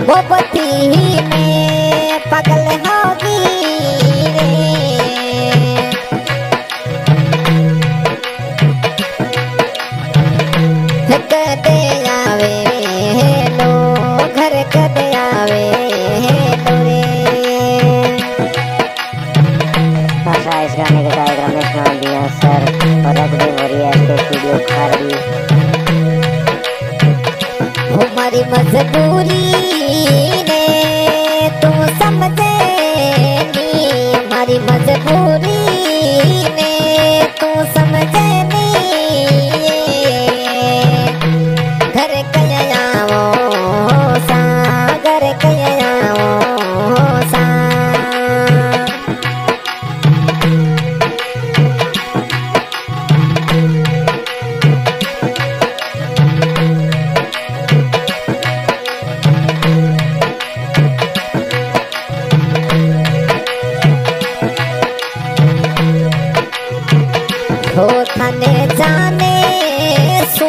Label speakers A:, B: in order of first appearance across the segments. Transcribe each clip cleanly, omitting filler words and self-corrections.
A: वो पति में पागल होगी रे कदे आवे लो घर कदे आवे लो रे।
B: भाषा इस गाने का गायक रमेश मालविया सर और रघुदेव वरिया के स्टूडियो खारवी।
A: हमारी मजबूरी ने तू समझे नी हमारी मजबूरी ने तू समझे नी घर कया वो सा घर कया वो सा हो थाने जाने सू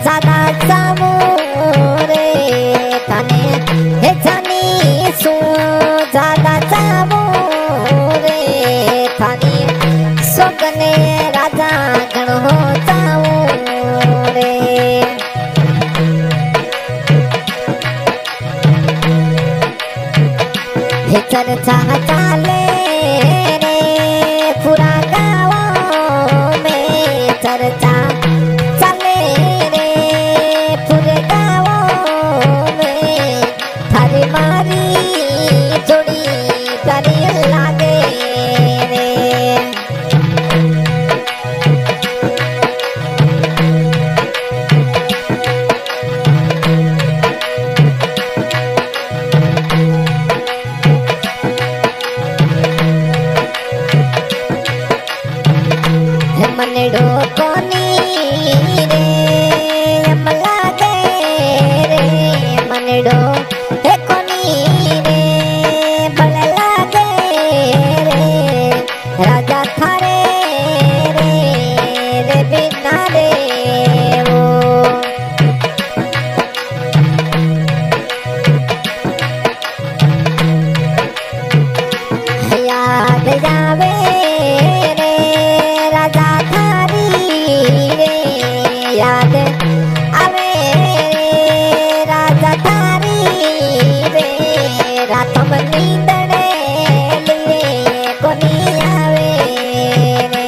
A: ज्यादा जामो रे थाने हे जानी सू ज्यादा जामो रे थाने सोगने राजा गण हो जाओ रे। हे चर्चा चाले रे पूरा गाँव चर्चा चले रे पूरे गाँव में थारी मारी जोड़ी प्यारी लागे रे। मनडो कोनी रे अमला दे रे मनडो हे कोनी रे बलला दे रे राजा थारे रे रे बिना रे वो याद जावे रे राजा याद आवे राजा थारी रे रात में नींदड़े लिए कोनी आवे रे।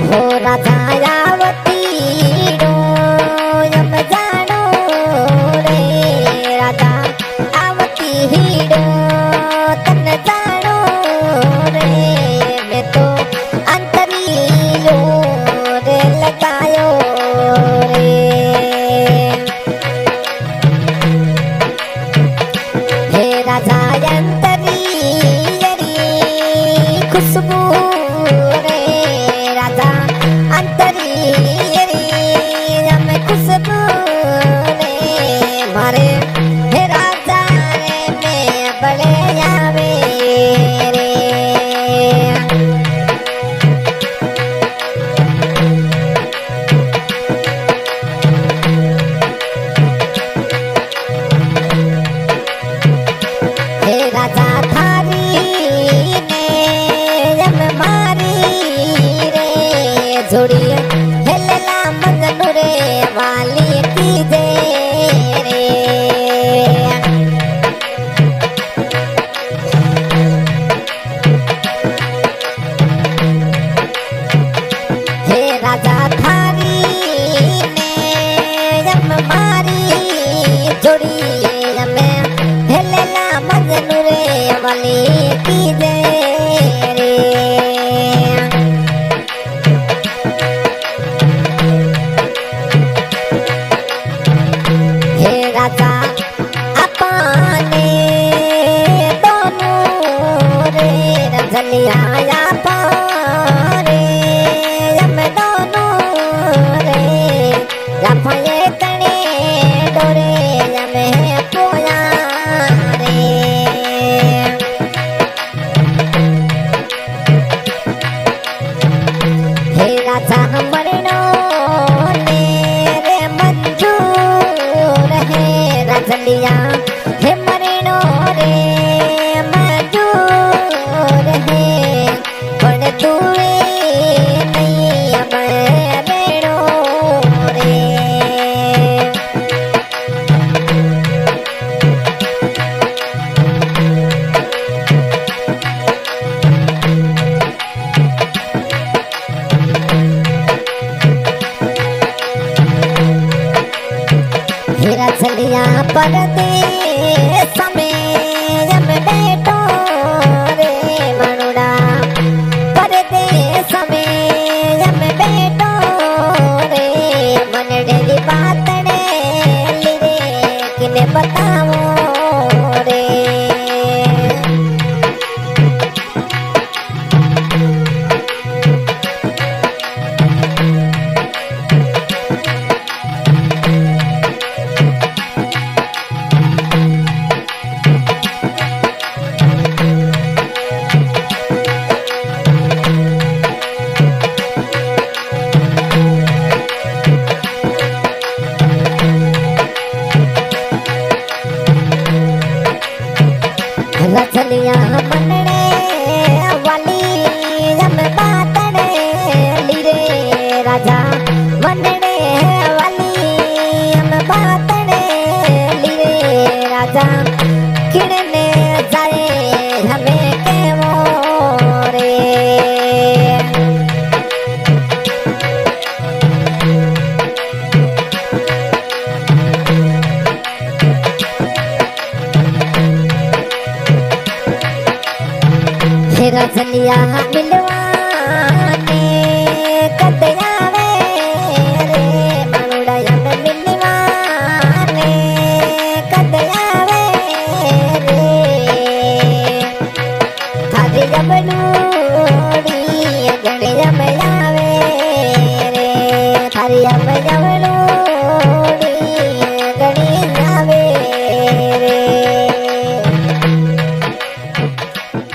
A: हो राजा खुशबू रे राजा अंतरी खुशबू रे मारे हे राजा रे मैं बड़े आवे रे। हे राजा थारी जोड़ी हेलला मजनू रे वाली की जे रे। हे राजा थारी ने जम मारी जोड़ी हेलला मजनू रे वाली की जे रे। राजा अपने दोनों रे रजलिया पारे हम दोनों रे रफे तने डोरे हमें परदेस में जब बैठो रे मनुड़ा परदेस में जब बैठो रे मनड़े दी बातड़े लीरे किने बताओ रे रचलिया मनड़े वाली जब बातड़े लीरे राजा मनड़े वाली जब बातड़े लीरे राजा किड़ने जाए हमें के मोरे रचलिया मिलवाने कदयावे रे मनुड़ा यम मिलवाने कदयावे रे थारी जबलूड़ी गणे जम जावे रे थारी जम जबलू